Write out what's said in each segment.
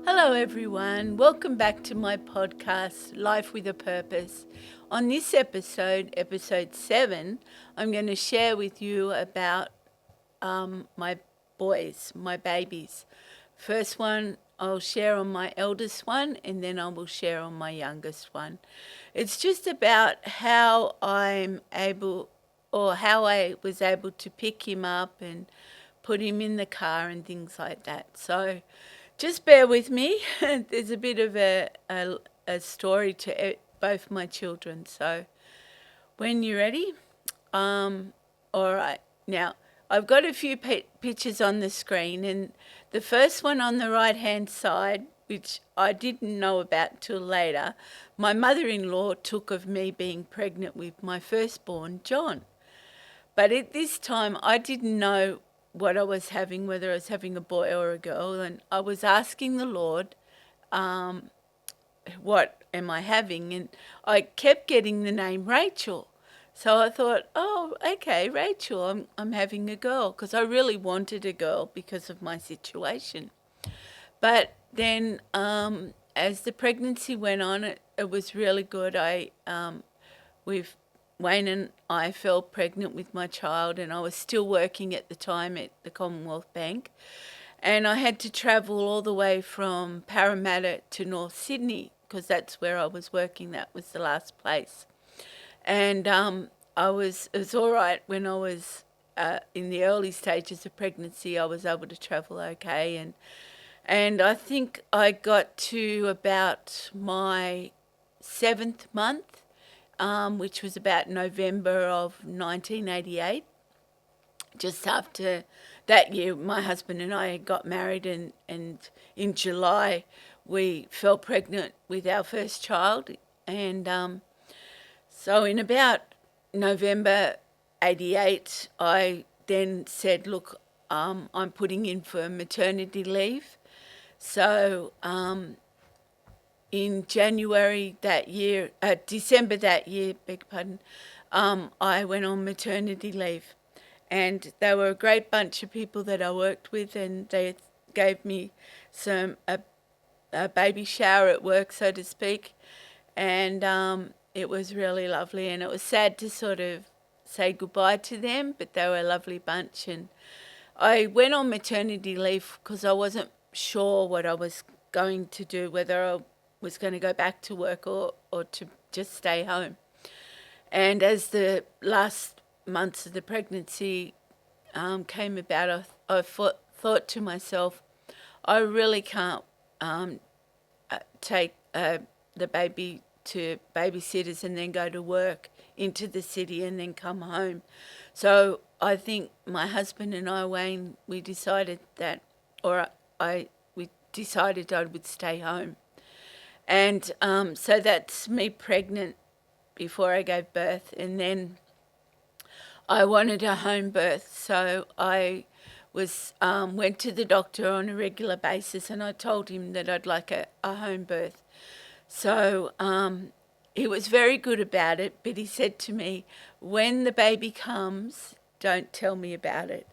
Hello, everyone. Welcome back to my podcast, Life with a Purpose. On this episode, episode 7, I'm going to share with you about my boys, my babies. First one, I'll share on my eldest one, and then I will share on my youngest one. It's just about how how I was able to pick him up and put him in the car and things like that. So just bear with me. There's a bit of a story to both my children. So when you're ready, all right. Now, I've got a few pictures on the screen, and the first one on the right-hand side, which I didn't know about till later, my mother-in-law took of me being pregnant with my firstborn, John. But at this time, I didn't know what I was having, whether I was having a boy or a girl, and I was asking the Lord, what am I having? And I kept getting the name Rachel. So I thought, oh, okay, Rachel, I'm having a girl, because I really wanted a girl because of my situation. But then as the pregnancy went on, it was really good. With Wayne and I fell pregnant with my child, and I was still working at the time at the Commonwealth Bank. And I had to travel all the way from Parramatta to North Sydney because that's where I was working. That was the last place. And it was all right when I was in the early stages of pregnancy. I was able to travel okay, and I think I got to about my 7th month, which was about November of 1988. Just after that year, my husband and I got married, and in July we fell pregnant with our first child. And so in about November 88, I then said, look, I'm putting in for maternity leave. So in January that year, December that year, beg your pardon, I went on maternity leave. And they were a great bunch of people that I worked with, and they gave me a baby shower at work, so to speak. And it was really lovely, and it was sad to sort of say goodbye to them, but they were a lovely bunch. And I went on maternity leave because I wasn't sure what I was going to do, whether I was going to go back to work or to just stay home. And as the last months of the pregnancy came about, I thought to myself, I really can't take the baby to babysitters and then go to work into the city and then come home. So I think my husband and I, Wayne, we decided we decided I would stay home. And so that's me pregnant before I gave birth. And then I wanted a home birth, so I went to the doctor on a regular basis, and I told him that I'd like a home birth. So he was very good about it, but he said to me, when the baby comes, don't tell me about it.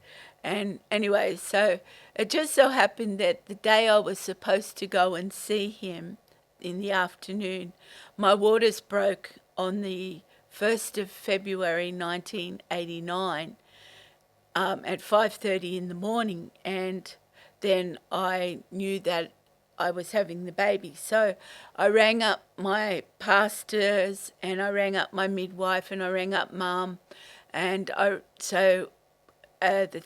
And anyway, so it just so happened that the day I was supposed to go and see him in the afternoon, my waters broke on the 1st of February 1989 at 5:30 in the morning, and then I knew that I was having the baby. So I rang up my pastors, and I rang up my midwife, and I rang up Mum, and the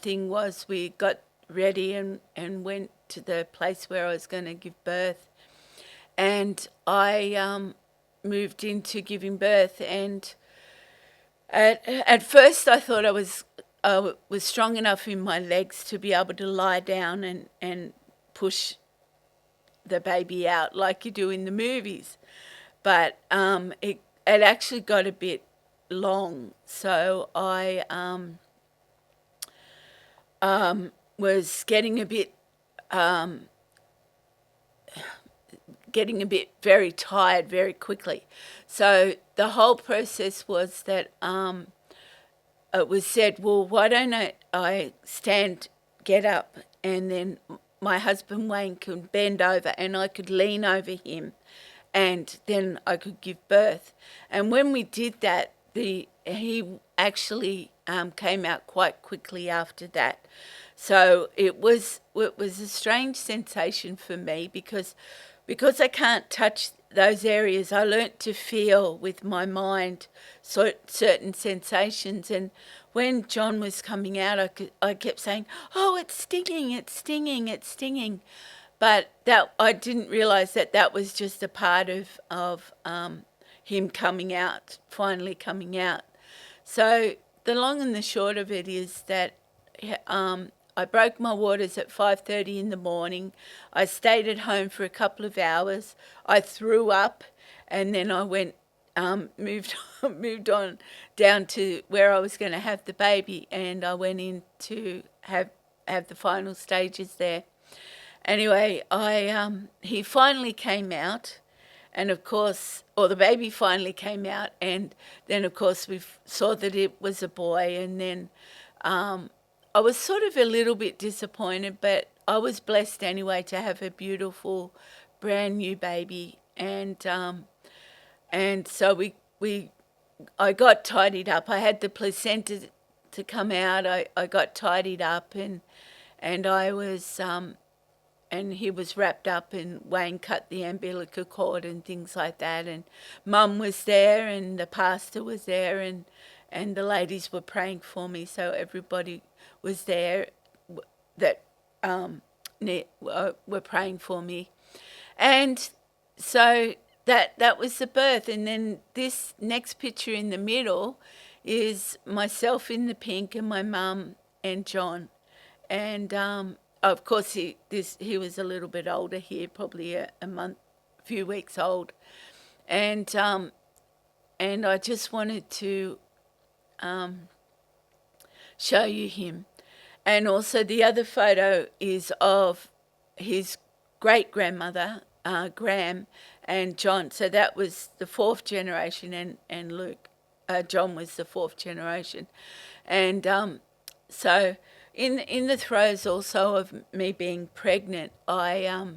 thing was, we got ready and went to the place where I was going to give birth, and I moved into giving birth. And at first I thought I was strong enough in my legs to be able to lie down and push the baby out like you do in the movies, but it actually got a bit long, so I was getting a bit very tired very quickly. So the whole process was that it was said, well, why don't I stand, get up, and then my husband Wayne could bend over and I could lean over him, and then I could give birth. And when we did that, he actually came out quite quickly after that. So it was a strange sensation for me because I can't touch those areas. I learnt to feel with my mind certain sensations, and when John was coming out, I kept saying, "Oh, it's stinging! It's stinging! It's stinging!" But that I didn't realise that was just a part of him coming out, finally coming out. So the long and the short of it is that I broke my waters at 5:30 in the morning. I stayed at home for a couple of hours. I threw up, and then I went moved on down to where I was going to have the baby, and I went in to have the final stages there. Anyway, he finally came out, and of course, or the baby finally came out, and then of course we saw that it was a boy, and then I was sort of a little bit disappointed, but I was blessed anyway to have a beautiful, brand new baby, and so I got tidied up. I had the placenta to come out. I got tidied up, and I was and he was wrapped up, and Wayne cut the umbilical cord and things like that, and Mum was there, and the pastor was there, and the ladies were praying for me, so everybody was there that were praying for me. And so that was the birth. And then this next picture in the middle is myself in the pink and my mum and John. And of course he was a little bit older here, probably a few weeks old. And I just wanted to show you him. And also the other photo is of his great-grandmother, Graham, and John. So that was the fourth generation, and Luke, John was the fourth generation. And so in the throes also of me being pregnant, I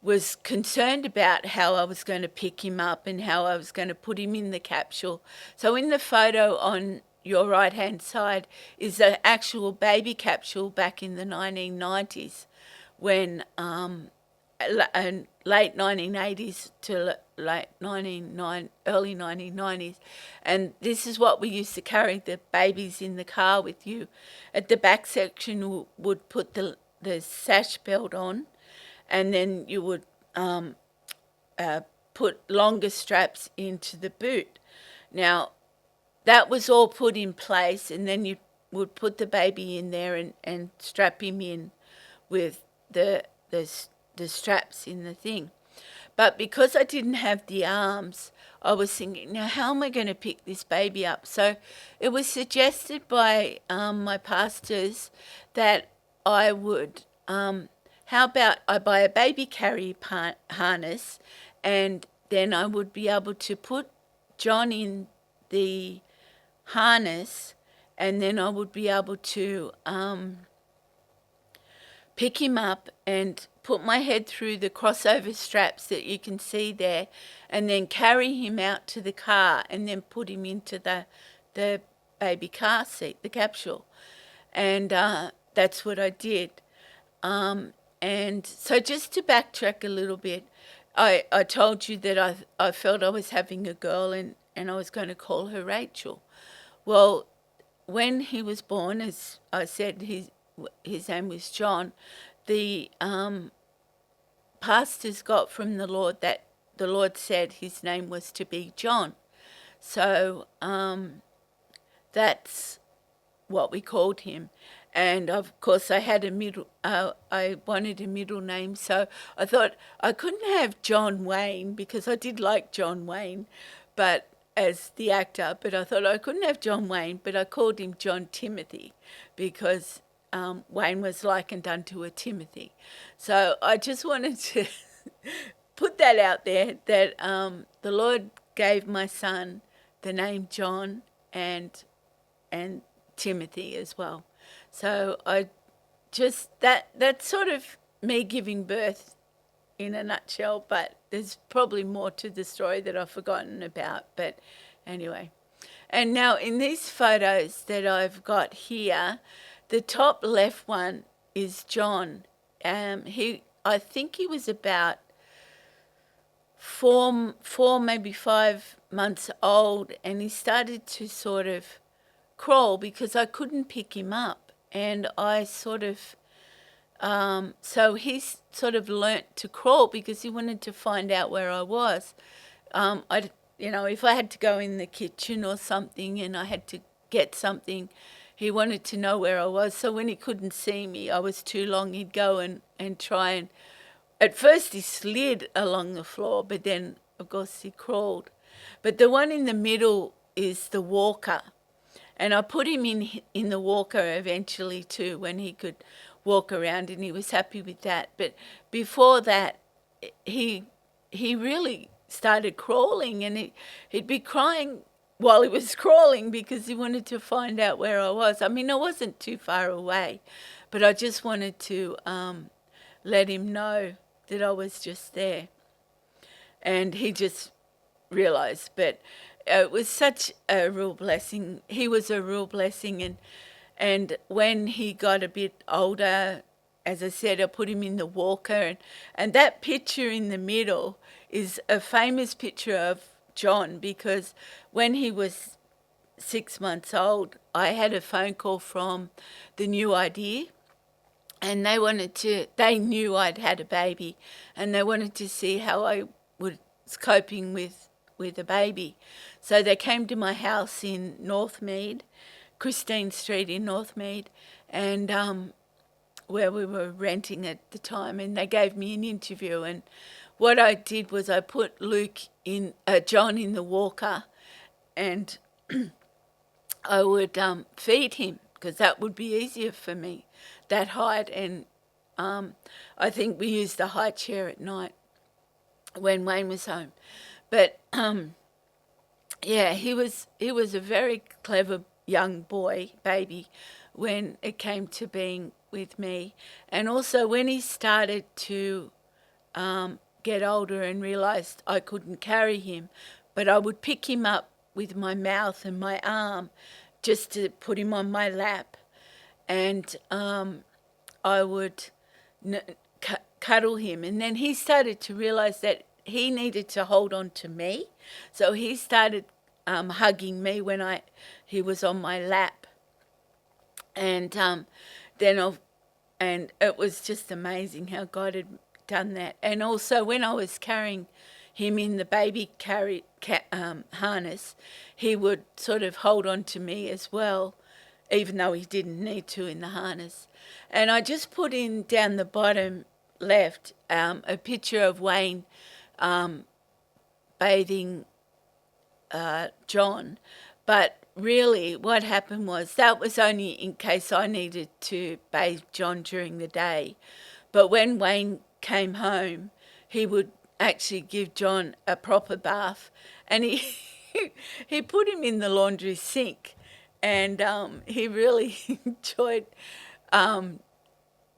was concerned about how I was going to pick him up and how I was going to put him in the capsule. So in the photo on your right-hand side is the actual baby capsule back in the 1990s when late 1980s to early 1990s. And this is what we used to carry the babies in the car with you. At the back section, would put the sash belt on, and then you would put longer straps into the boot. Now, that was all put in place, and then you would put the baby in there and strap him in with the straps in the thing. But because I didn't have the arms, I was thinking, now how am I going to pick this baby up? So it was suggested by my pastors that I would, how about I buy a baby carry harness, and then I would be able to put John in the harness, and then I would be able to pick him up and put my head through the crossover straps that you can see there, and then carry him out to the car, and then put him into the baby car seat, the capsule. And that's what I did. And so just to backtrack a little bit, I told you that I felt I was having a girl, and I was going to call her Rachel. Well, when he was born, as I said, his name was John, the pastors got from the Lord that the Lord said his name was to be John. So that's what we called him. And of course I had I wanted a middle name, so I thought I couldn't have John Wayne, because I did like John Wayne, but as the actor, but I thought I couldn't have John Wayne, but I called him John Timothy, because Wayne was likened unto a Timothy. So I just wanted to put that out there, that the Lord gave my son the name John and Timothy as well. So I just that's sort of me giving birth in a nutshell, but there's probably more to the story that I've forgotten about. But anyway. And now in these photos that I've got here, the top left one is John. I think he was about four, maybe 5 months old, and he started to sort of crawl because I couldn't pick him up, and I sort of so he sort of learnt to crawl because he wanted to find out where I was. If I had to go in the kitchen or something and I had to get something, he wanted to know where I was. So when he couldn't see me, I was too long, he'd go and try and, at first he slid along the floor, but then, of course, he crawled. But the one in the middle is the walker. And I put him in the walker eventually too, when he could walk around, and he was happy with that. But before that, he really started crawling, and he'd be crying while he was crawling because he wanted to find out where I was. I mean, I wasn't too far away, but I just wanted to let him know that I was just there. And he just realised, but it was such a real blessing. He was a real blessing, and when he got a bit older, as I said, I put him in the walker, and that picture in the middle is a famous picture of John, because when he was 6 months old, I had a phone call from the New Idea, and they knew I'd had a baby, and they wanted to see how I was coping with a baby. So they came to my house in Northmead, Christine Street in Northmead, and where we were renting at the time, and they gave me an interview. And what I did was I put John in the walker, and I would feed him because that would be easier for me, that height. And I think we used the high chair at night when Wayne was home. But yeah, he was a very clever young baby, when it came to being with me. And also when he started to get older and realised I couldn't carry him, but I would pick him up with my mouth and my arm just to put him on my lap, and I would cuddle him. And then he started to realise that he needed to hold on to me, so he started hugging me when he was on my lap, and and it was just amazing how God had done that. And also when I was carrying him in the baby harness, he would sort of hold on to me as well, even though he didn't need to in the harness. And I just put in down the bottom left a picture of Wayne bathing John, but really what happened was that was only in case I needed to bathe John during the day. But when Wayne came home, he would actually give John a proper bath, and he put him in the laundry sink, and he really enjoyed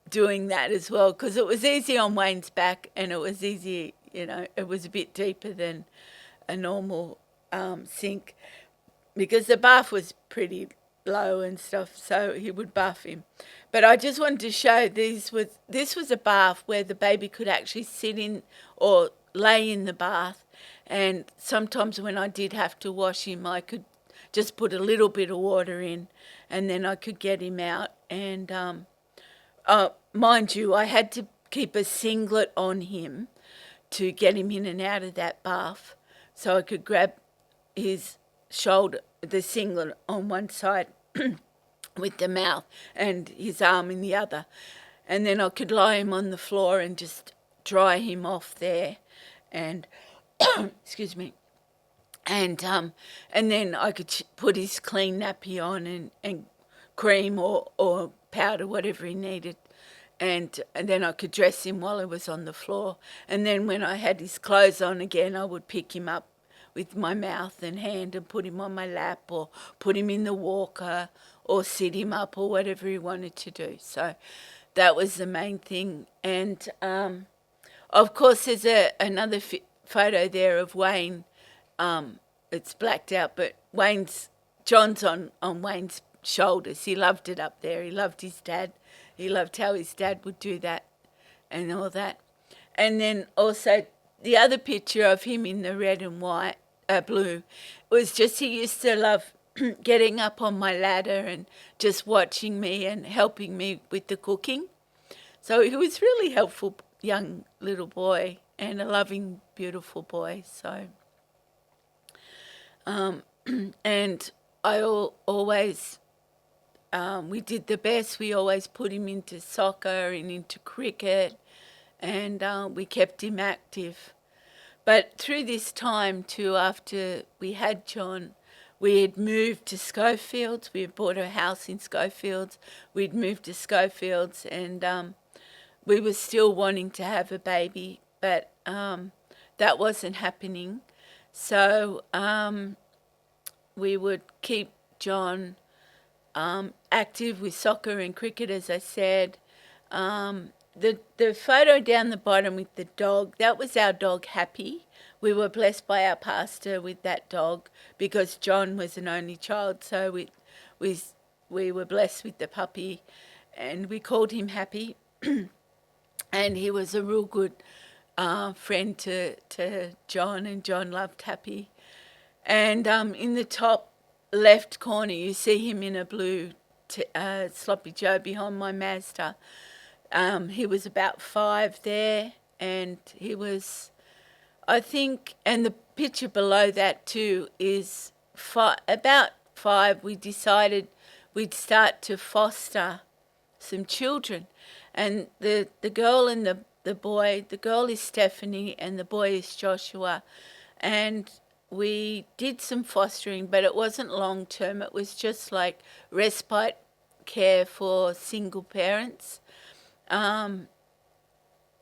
doing that as well, because it was easy on Wayne's back, and it was easy, it was a bit deeper than a normal sink, because the bath was pretty low and stuff, so he would bath him. But I just wanted to show this was a bath where the baby could actually sit in or lay in the bath, and sometimes when I did have to wash him, I could just put a little bit of water in, and then I could get him out. And mind you, I had to keep a singlet on him to get him in and out of that bath, so I could grab his shoulder, the singlet on one side with the mouth and his arm in the other, and then I could lie him on the floor and just dry him off there, and excuse me, and then I could put his clean nappy on and cream or powder, whatever he needed. And then I could dress him while he was on the floor. And then when I had his clothes on again, I would pick him up with my mouth and hand and put him on my lap, or put him in the walker, or sit him up, or whatever he wanted to do. So that was the main thing. And of course, there's another photo there of Wayne. It's blacked out, but John's on Wayne's shoulders. He loved it up there. He loved his dad. He loved how his dad would do that and all that. And then also the other picture of him in the red and white, blue, was just he used to love getting up on my ladder and just watching me and helping me with the cooking. So he was really helpful young little boy and a loving, beautiful boy. So, and I always, we did the best. We always put him into soccer and into cricket, and we kept him active. But through this time too, after we had John, we had moved to Schofields. We had bought a house in Schofields. We'd moved to Schofields, and we were still wanting to have a baby, but that wasn't happening. So we would keep John active with soccer and cricket, as I said. The photo down the bottom with the dog, that was our dog Happy. We were blessed by our pastor with that dog because John was an only child, so we were blessed with the puppy, and we called him Happy. And he was a real good friend to John, and John loved Happy. And in the top left corner, you see him in a blue sloppy Joe behind my Mazda. He was about 5 there, and he was, I think, and the picture below that too is about 5. We decided we'd start to foster some children, and the girl and the boy, the girl is Stephanie and the boy is Joshua, and we did some fostering, but it wasn't long term. It was just like respite care for single parents.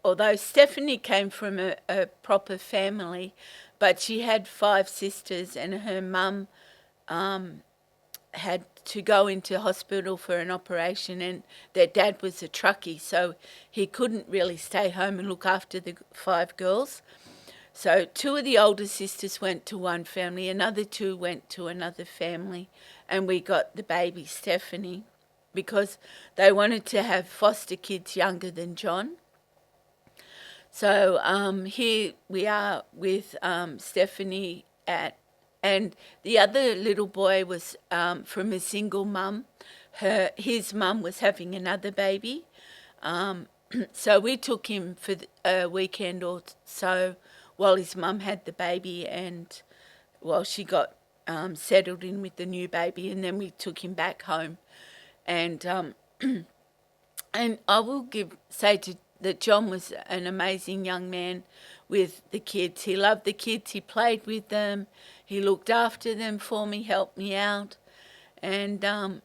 Although Stephanie came from a proper family, but she had 5 sisters, and her mum had to go into hospital for an operation, and their dad was a truckie, so he couldn't really stay home and look after the 5 girls. So 2 of the older sisters went to one family, another 2 went to another family, and we got the baby Stephanie because they wanted to have foster kids younger than John. So here we are with Stephanie and the other little boy was from a single mum. His mum was having another baby. So we took him for a weekend or so while his mum had the baby, and while she got settled in with the new baby, and then we took him back home. And and I will say that John was an amazing young man with the kids. He loved the kids. He played with them. He looked after them for me, helped me out, and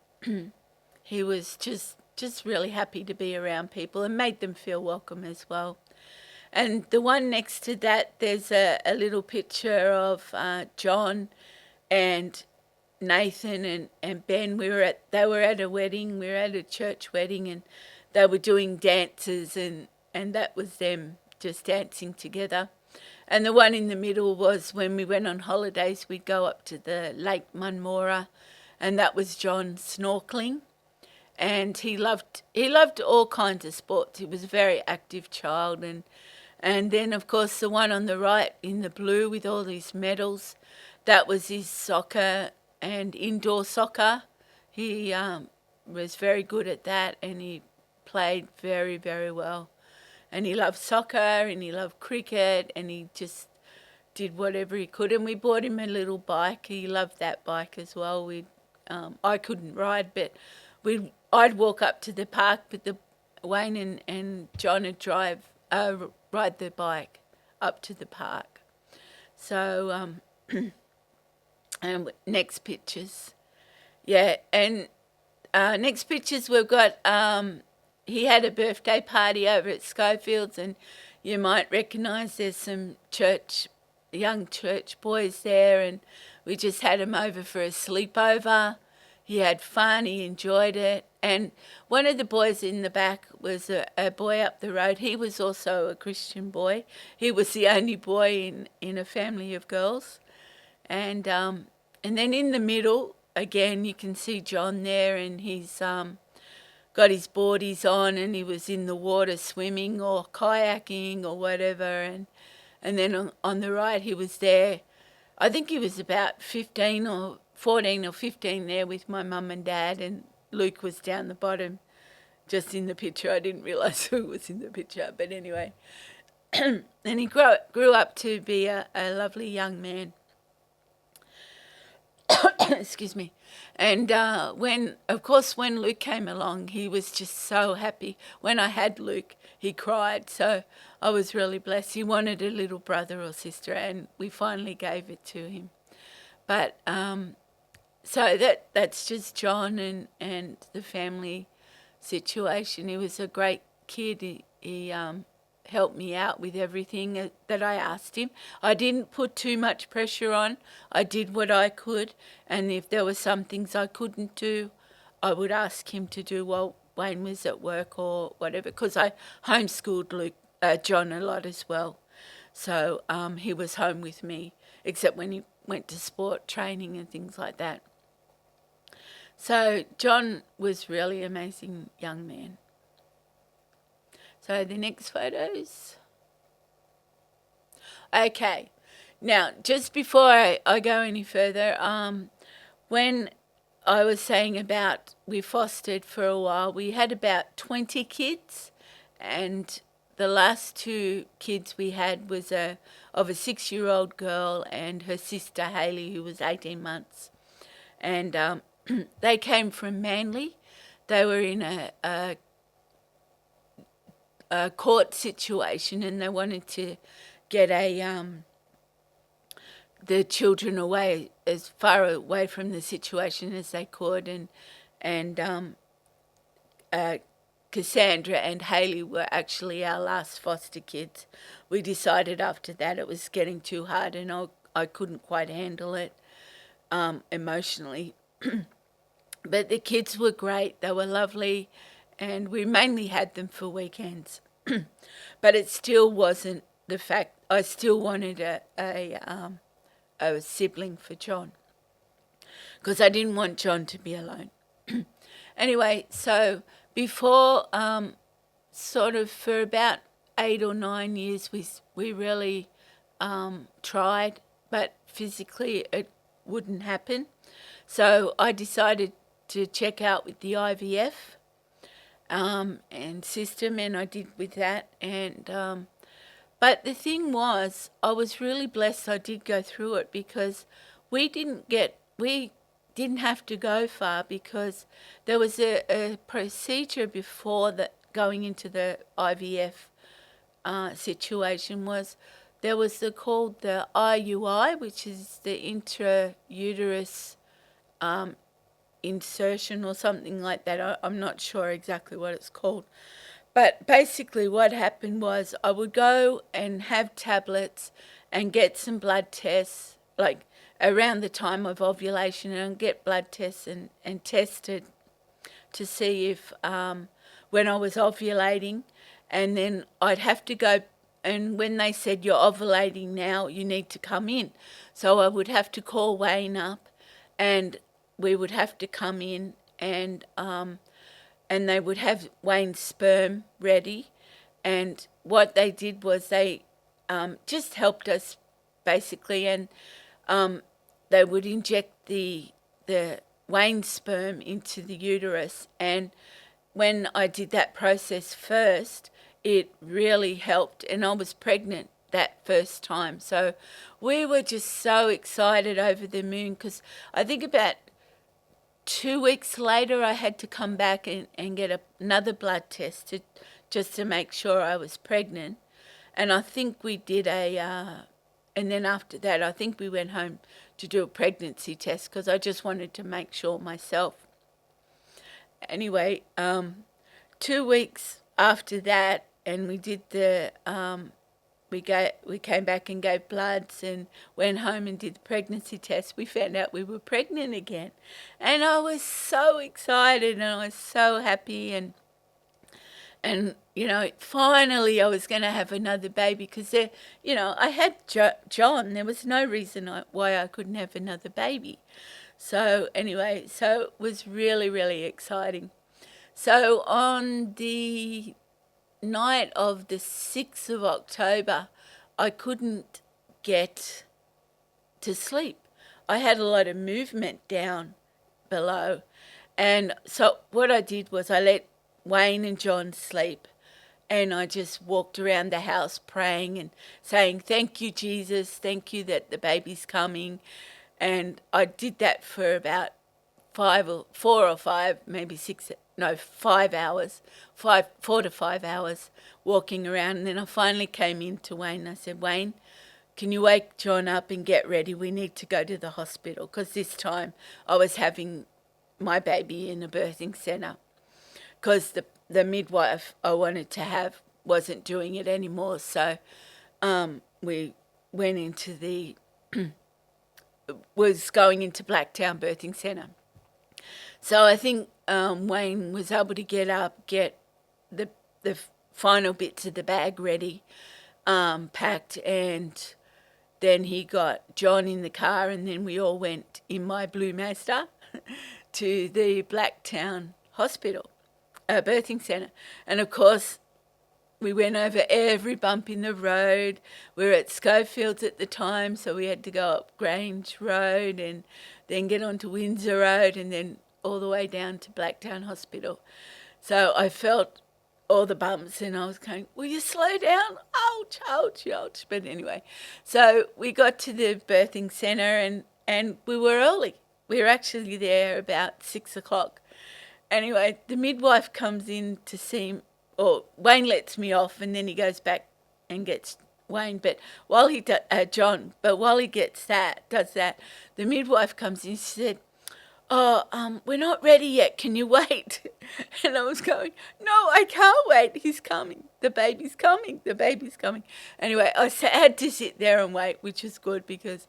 he was just really happy to be around people and made them feel welcome as well. And the one next to that, there's a little picture of John and Nathan and Ben. They were at a wedding. We were at a church wedding, and they were doing dances, and that was them just dancing together. And the one in the middle was when we went on holidays, we'd go up to the Lake Munmora, and that was John snorkeling. And he loved all kinds of sports. He was a very active child, and then of course the one on the right in the blue with all these medals, that was his soccer and indoor soccer. He was very good at that, and he played very, very well. And he loved soccer and he loved cricket, and he just did whatever he could. And we bought him a little bike. He loved that bike as well. I couldn't ride, but I'd walk up to the park, but Wayne and John would ride the bike up to the park. So and next pictures, yeah, and next pictures we've got. He had a birthday party over at Schofields, and you might recognise there's some young church boys there, and we just had him over for a sleepover. he had fun, he enjoyed it. And one of the boys in the back was a boy up the road. He was also a Christian boy. He was the only boy in a family of girls. And then in the middle, again, you can see John there, and he's got his boardies on, and he was in the water swimming or kayaking or whatever. And then on the right, he was there. I think he was about 15 or 14 or 15 there with my mum and dad, and Luke was down the bottom, just in the picture. I didn't realise who was in the picture, but anyway. And he grew up to be a lovely young man. Excuse me. And when Luke came along, he was just so happy. When I had Luke, he cried. So I was really blessed. He wanted a little brother or sister, and we finally gave it to him. But so that's just John and the family situation. He was a great kid. He helped me out with everything that I asked him. I didn't put too much pressure on. I did what I could, and if there were some things I couldn't do, I would ask him to do while Wayne was at work or whatever, because I homeschooled John a lot as well. So he was home with me, except when he went to sport training and things like that. So John was really an amazing young man. So the next photos. Okay. Now, just before I go any further, when I was saying about we fostered for a while, we had about 20 kids, and the last 2 kids we had was of a 6-year-old girl and her sister Hayley, who was 18 months. And they came from Manly. They were in a court situation, and they wanted to get the children away, as far away from the situation as they could, and Cassandra and Hayley were actually our last foster kids. We decided after that it was getting too hard, and I couldn't quite handle it emotionally. But the kids were great. They were lovely, and we mainly had them for weekends. But it still wasn't the fact. I still wanted a sibling for John, because I didn't want John to be alone. Anyway, so before sort of for about 8 or 9 years, we really tried, but physically it wouldn't happen. So I decided to check out with the IVF and system, and I did with that. And but the thing was, I was really blessed I did go through it, because we didn't have to go far, because there was a procedure before that going into the IVF situation. There was called the IUI, which is the intrauterus insertion or something like that. I'm not sure exactly what it's called. But basically what happened was I would go and have tablets and get some blood tests, like around the time of ovulation, and get blood tests and tested to see if when I was ovulating, and then I'd have to go, and when they said you're ovulating now, you need to come in. So I would have to call Wayne up, and we would have to come in, and they would have Wayne's sperm ready. And what they did was they just helped us basically, and they would inject the Wayne's sperm into the uterus. And when I did that process first, it really helped, and I was pregnant that first time. So we were just so excited, over the moon, because I think about 2 weeks later I had to come back and get another blood test just to make sure I was pregnant. And I think we did and then after that I think we went home to do a pregnancy test, because I just wanted to make sure myself. Anyway, 2 weeks after that, and we did we came back and gave bloods and went home and did the pregnancy test. We found out we were pregnant again, and I was so excited and I was so happy and finally I was going to have another baby because I had John. There was no reason why I couldn't have another baby. So anyway, so it was really, really exciting. So on the night of the 6th of October, I couldn't get to sleep. I had a lot of movement down below. And so what I did was I let Wayne and John sleep, and I just walked around the house praying and saying, "Thank you, Jesus. Thank you that the baby's coming." And I did that for about 4 or 5, maybe 6, no, 5 hours, 4 to 5 hours walking around. And then I finally came in to Wayne and I said, "Wayne, can you wake John up and get ready? We need to go to the hospital." Because this time I was having my baby in a birthing centre because the midwife I wanted to have wasn't doing it anymore. So we went into was going into Blacktown Birthing Centre. So I think Wayne was able to get up, get the final bits of the bag ready, packed, and then he got John in the car, and then we all went in my blue Mazda to the Blacktown Hospital, birthing centre. And of course, we went over every bump in the road. We were at Schofields at the time, so we had to go up Grange Road and then get onto Windsor Road and then all the way down to Blacktown Hospital. So I felt all the bumps and I was going, "Will you slow down? Ouch, ouch, ouch." But anyway, so we got to the birthing centre and we were early. We were actually there about 6 o'clock. Anyway, the midwife comes in to see, or Wayne lets me off and then he goes back and gets Wayne. But while he John, but while he does that, the midwife comes in and she said, "Oh, we're not ready yet. Can you wait?" And I was going, "No, I can't wait. He's coming. The baby's coming. The baby's coming." Anyway, I had to sit there and wait, which was good because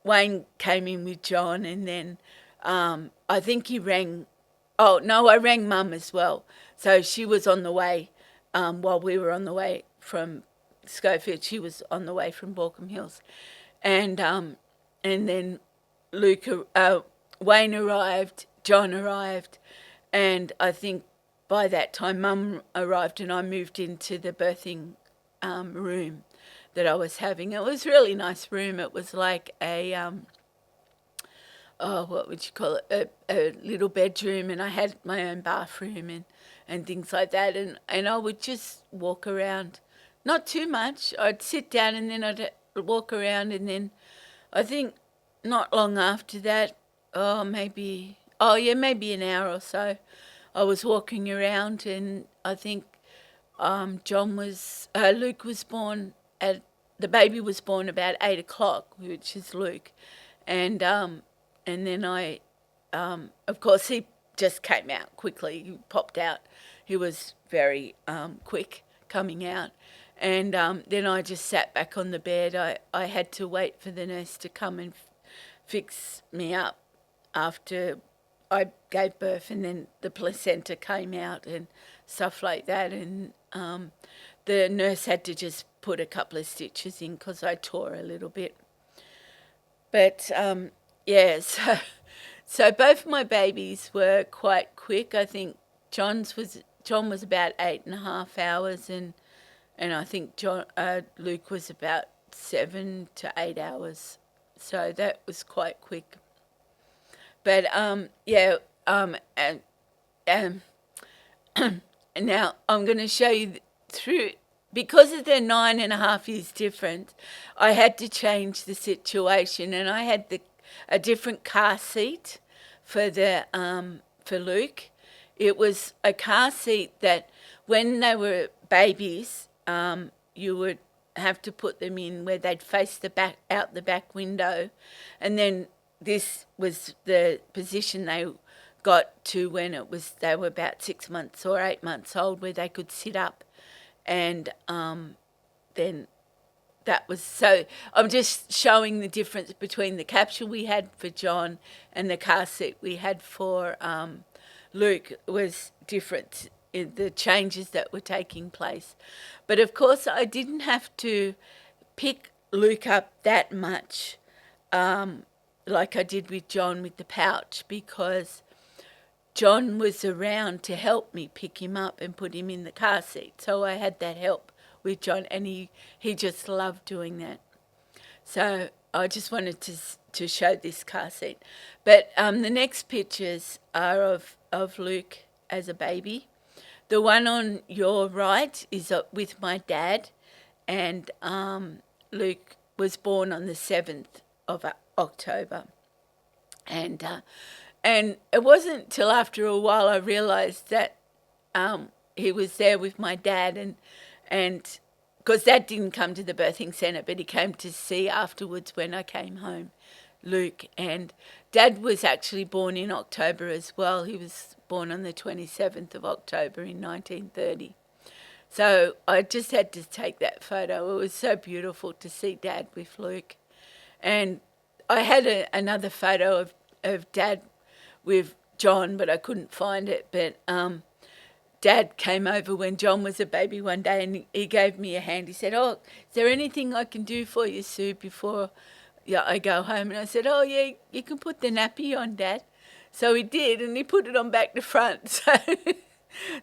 Wayne came in with John and then I think he rang. Oh, no, I rang Mum as well. So she was on the way while we were on the way from Schofield. She was on the way from Baulkham Hills. And then Wayne arrived, John arrived, and I think by that time Mum arrived and I moved into the birthing room that I was having. It was a really nice room. It was like what would you call it, a little bedroom, and I had my own bathroom and things like that, and I would just walk around, not too much. I'd sit down and then I'd walk around, and then I think not long after that, maybe an hour or so, I was walking around, and I think Luke was born the baby was born about 8 o'clock, which is Luke, and then I, of course, he just came out quickly. He popped out. He was very quick coming out. And then I just sat back on the bed. I had to wait for the nurse to come and fix me up after I gave birth, and then the placenta came out and stuff like that. And the nurse had to just put a couple of stitches in because I tore a little bit. But yeah, so both my babies were quite quick. I think John was about 8.5 hours, and I think Luke was about 7 to 8 hours. So that was quite quick. But now I'm going to show you through. Because of their 9.5 years difference, I had to change the situation, and I had a different car seat for Luke. It was a car seat that when they were babies, you would have to put them in where they'd face out the back window, and then this was the position they got to when they were about 6 months or 8 months old, where they could sit up and then that was so. I'm just showing the difference between the capsule we had for John and the car seat we had for Luke was different in the changes that were taking place. But of course, I didn't have to pick Luke up that much like I did with John with the pouch, because John was around to help me pick him up and put him in the car seat. So I had that help with John, and he just loved doing that. So I just wanted to show this car seat. But the next pictures are of Luke as a baby. The one on your right is with my dad, and Luke was born on the 7th of October. And it wasn't till after a while I realised that he was there with my dad, and because Dad didn't come to the birthing centre, but he came to see afterwards when I came home, Luke. And Dad was actually born in October as well. He was born on the 27th of October in 1930. So I just had to take that photo. It was so beautiful to see Dad with Luke. And I had another photo of Dad with John, but I couldn't find it. But Dad came over when John was a baby one day, and he gave me a hand. He said, "Oh, is there anything I can do for you, Sue, before I go home?" And I said, "Oh, yeah, you can put the nappy on, Dad." So he did, and he put it on back to front. So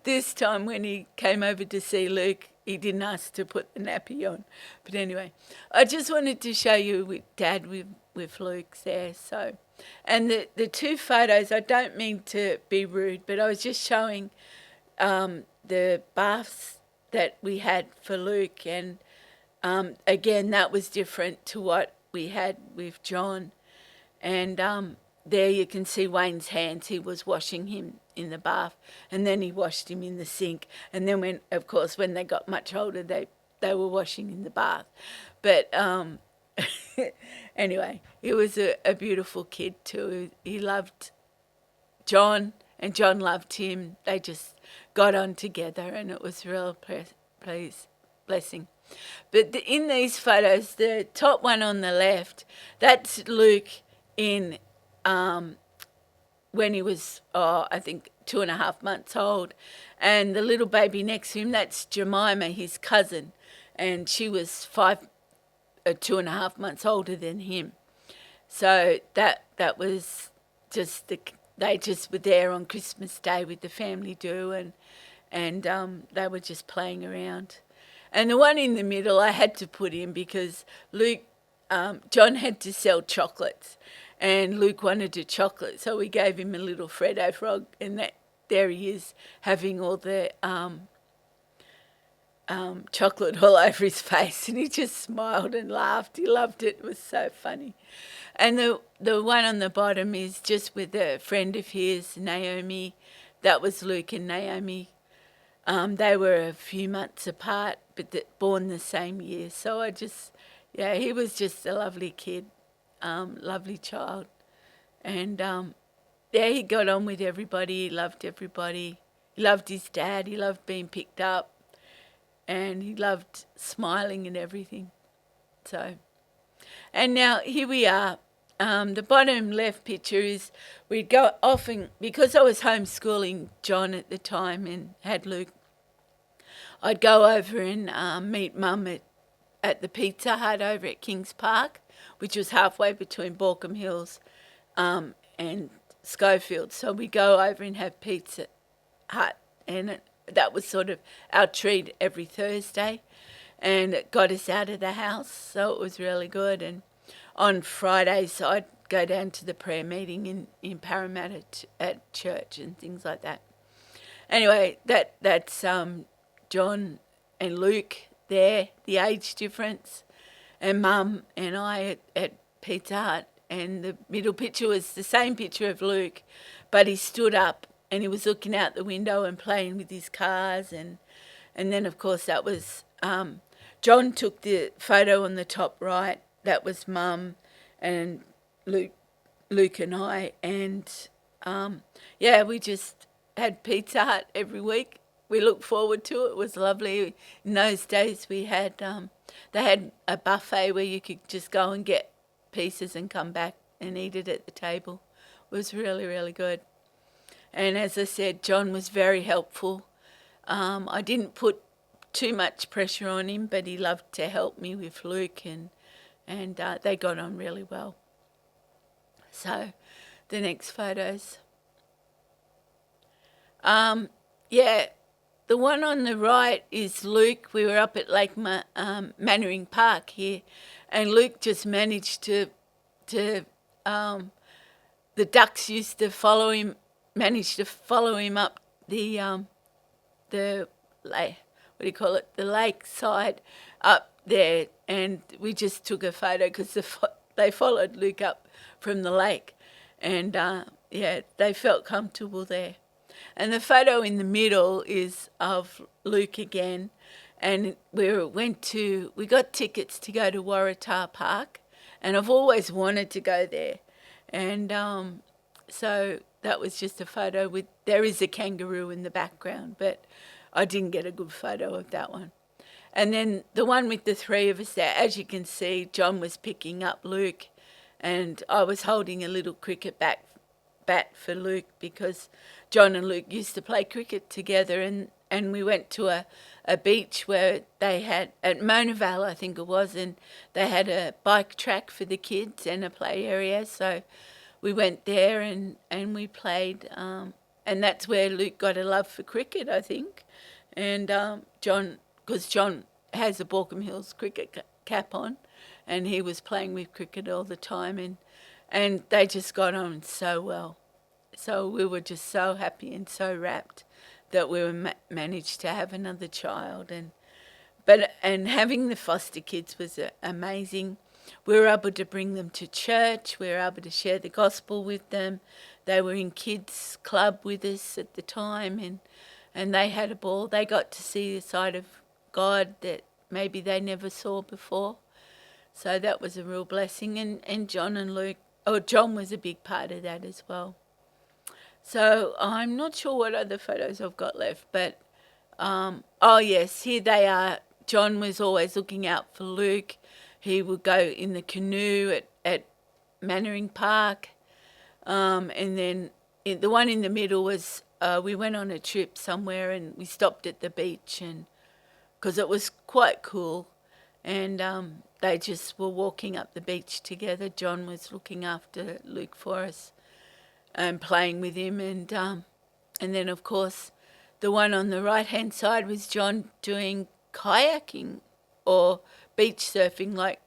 this time when he came over to see Luke, he didn't ask to put the nappy on. But anyway, I just wanted to show you with Dad with Luke there. So, and the two photos, I don't mean to be rude, but I was just showing the baths that we had for Luke, and again, that was different to what we had with John. And there you can see Wayne's hands. He was washing him in the bath, and then he washed him in the sink. And then when they got much older, they were washing in the bath. But anyway, he was a beautiful kid too. He loved John, and John loved him. They just got on together, and it was a real blessing. But in these photos, the top one on the left, that's Luke in when he was, I think, 2.5 months old. And the little baby next to him, that's Jemima, his cousin, and she was 2.5 months older than him. So that was just they just were there on Christmas Day with the family do, and they were just playing around. And the one in the middle I had to put in because John had to sell chocolates, and Luke wanted a chocolate, so we gave him a little Freddo frog, and there he is having all the chocolate all over his face, and he just smiled and laughed. He loved it. It was so funny. And the one on the bottom is just with a friend of his, Naomi. That was Luke and Naomi. They were a few months apart, but born the same year. So he was just a lovely kid, lovely child. And he got on with everybody. He loved everybody. He loved his dad. He loved being picked up. And he loved smiling and everything. So, and now here we are. The bottom left picture is we'd go often, because I was homeschooling John at the time and had Luke, I'd go over and meet Mum at the Pizza Hut over at Kings Park, which was halfway between Borkham Hills and Schofield. So we'd go over and have Pizza Hut, and that was sort of our treat every Thursday, and it got us out of the house, so it was really good. And on Fridays, I'd go down to the prayer meeting in Parramatta at church and things like that. Anyway, that's John and Luke there, the age difference, and Mum and I at Pizza Hut. And the middle picture was the same picture of Luke, but he stood up and he was looking out the window and playing with his cars. And then, of course, that was John took the photo on the top right. That was Mum and Luke and I. And, we just had Pizza Hut every week. We looked forward to it. It was lovely. In those days, we had they had a buffet where you could just go and get pieces and come back and eat it at the table. It was really, really good. And as I said, John was very helpful. I didn't put too much pressure on him, but he loved to help me with Luke, and they got on really well. So the next photos. The one on the right is Luke. We were up at Lake Mannering Park here, and Luke just managed to the ducks used to follow him, managed to follow him up the lake, what do you call it, the lake side up there, and we just took a photo because they followed Luke up from the lake, and they felt comfortable there. And the photo in the middle is of Luke again, and we got tickets to go to Waratah Park, and I've always wanted to go there, and so that was just a photo there is a kangaroo in the background, but I didn't get a good photo of that one. And then the one with the three of us there, as you can see, John was picking up Luke, and I was holding a little cricket bat for Luke because John and Luke used to play cricket together, and we went to a beach where they had, at Mona Vale I think it was, and they had a bike track for the kids and a play area, so we went there and we played, and that's where Luke got a love for cricket, I think, and John, because John has a Borkham Hills cricket cap on, and he was playing with cricket all the time, and they just got on so well. So we were just so happy and so rapt that we were managed to have another child, and having the foster kids was amazing. We were able to bring them to church. We were able to share the gospel with them. They were in kids club with us at the time, and they had a ball. They got to see a side of God that maybe they never saw before. So that was a real blessing. And John and Luke, John was a big part of that as well. So I'm not sure what other photos I've got left, but yes, here they are. John was always looking out for Luke. He would go in the canoe at Mannering Park, and then the one in the middle was we went on a trip somewhere and we stopped at the beach, and because it was quite cool, and they just were walking up the beach together. John was looking after Luke for us and playing with him, and then of course the one on the right hand side was John doing kayaking or beach surfing like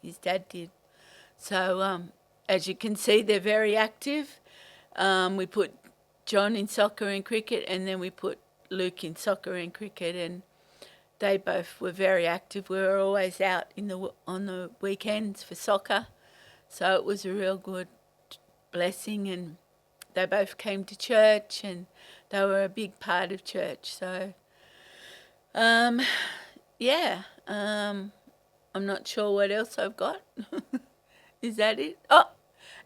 his dad did. So as you can see, they're very active. We put John in soccer and cricket, and then we put Luke in soccer and cricket, and they both were very active. We were always out on the weekends for soccer, so it was a real good blessing, and they both came to church, and they were a big part of church. So I'm not sure what else I've got. Is that it? Oh,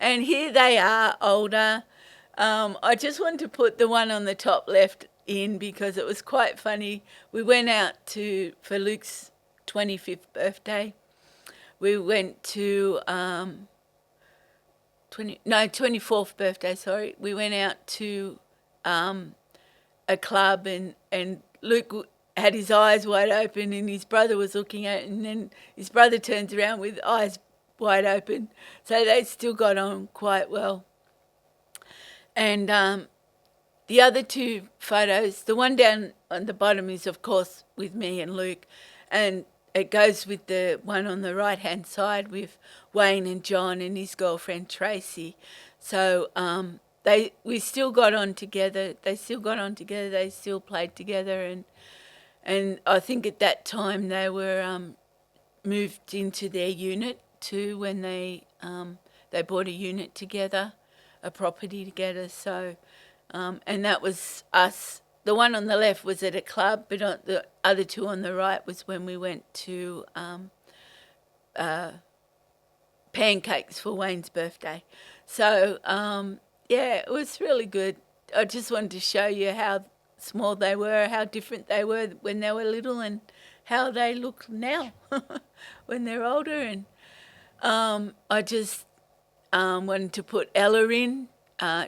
and here they are, older. I just wanted to put the one on the top left in because it was quite funny. We went out for Luke's 25th birthday. We went to 24th birthday, sorry. We went out to a club, and Luke had his eyes wide open, and his brother was looking at it, and then his brother turns around with eyes wide open. So they still got on quite well. And the other two photos, the one down on the bottom is, of course, with me and Luke, and it goes with the one on the right-hand side with Wayne and John and his girlfriend Tracy. So we still got on together. They still got on together. They still played together, and I think at that time they were moved into their unit too when they bought a unit together, a property together. So and that was us. The one on the left was at a club, but the other two on the right was when we went to pancakes for Wayne's birthday. So, it was really good. I just wanted to show you how small they were, how different they were when they were little, and how they look now when they're older. And I just wanted to put Ella in.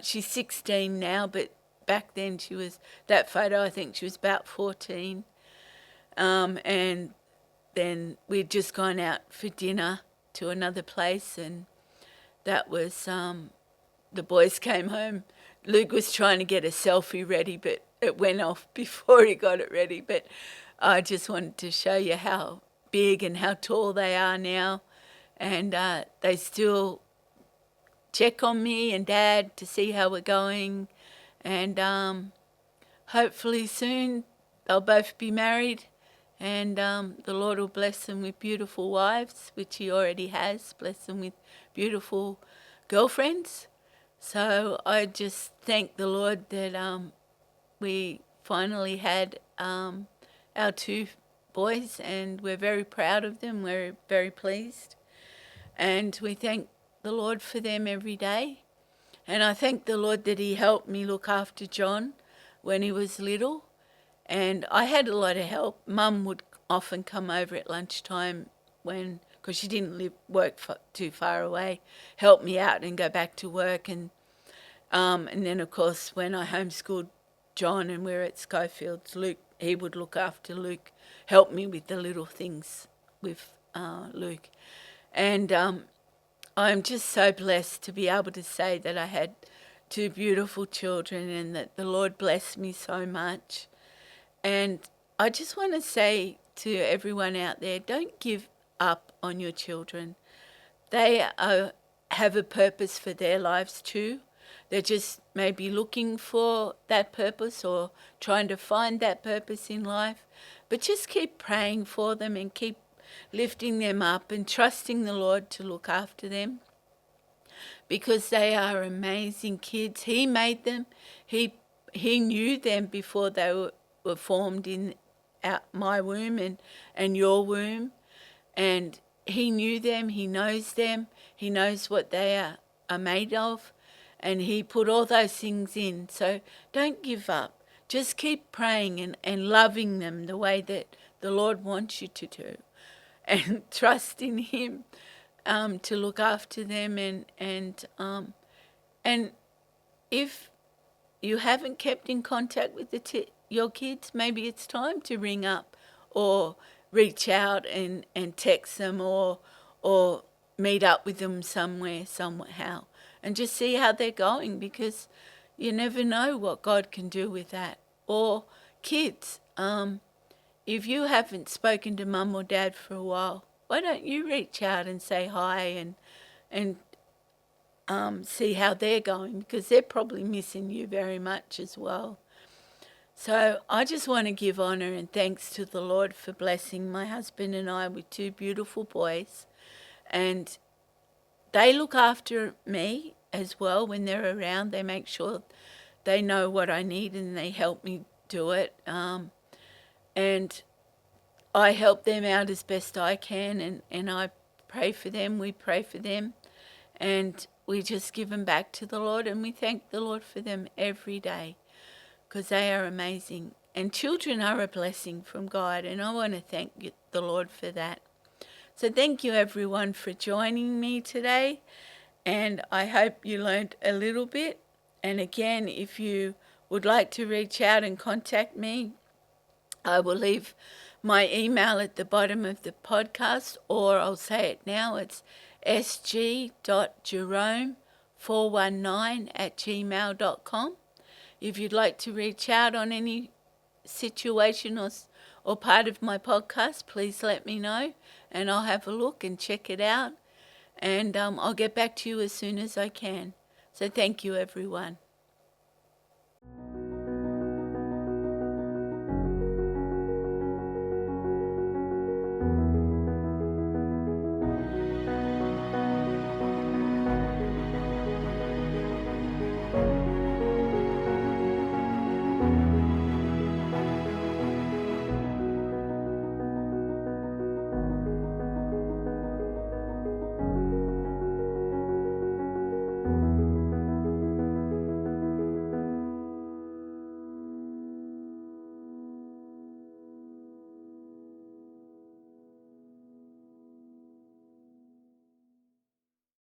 She's 16 now, but back then she was, that photo, I think she was about 14. And then we'd just gone out for dinner to another place, and that was, the boys came home. Luke was trying to get a selfie ready, but it went off before he got it ready. But I just wanted to show you how big and how tall they are now. And they still check on me and Dad to see how we're going. And hopefully soon they'll both be married, and the Lord will bless them with beautiful wives, which he already has, bless them with beautiful girlfriends. So I just thank the Lord that we finally had our 2 boys, and we're very proud of them. We're very pleased. And we thank the Lord for them every day. And I thank the Lord that he helped me look after John when he was little. And I had a lot of help. Mum would often come over at lunchtime because she didn't work too far away, help me out and go back to work. And then, of course, when I homeschooled John and we were at Schofields, Luke, he would look after Luke, help me with the little things with Luke. And I'm just so blessed to be able to say that I had 2 beautiful children and that the Lord blessed me so much. And I just want to say to everyone out there, don't give up on your children. They have a purpose for their lives too. They're just maybe looking for that purpose or trying to find that purpose in life. But just keep praying for them and keep lifting them up and trusting the Lord to look after them, because they are amazing kids. He made them. He knew them before they were formed in my womb and your womb. And he knew them. He knows them. He knows what they are made of. And he put all those things in. So don't give up. Just keep praying and loving them the way that the Lord wants you to do. And trust in him to look after them. And if you haven't kept in contact with your kids, maybe it's time to ring up or reach out and text them or meet up with them somewhere, somehow, and just see how they're going, because you never know what God can do with that. Or kids, if you haven't spoken to Mum or Dad for a while, why don't you reach out and say hi and see how they're going, because they're probably missing you very much as well. So I just want to give honour and thanks to the Lord for blessing my husband and I with 2 beautiful boys. And they look after me as well when they're around. They make sure they know what I need and they help me do it. And I help them out as best I can, and I pray for them. We pray for them. And we just give them back to the Lord, and we thank the Lord for them every day, because they are amazing. And children are a blessing from God, and I want to thank the Lord for that. So thank you, everyone, for joining me today, and I hope you learned a little bit. And again, if you would like to reach out and contact me, I will leave my email at the bottom of the podcast, or I'll say it now, it's sg.jerome419@gmail.com. If you'd like to reach out on any situation or part of my podcast, please let me know, and I'll have a look and check it out, and I'll get back to you as soon as I can. So thank you, everyone.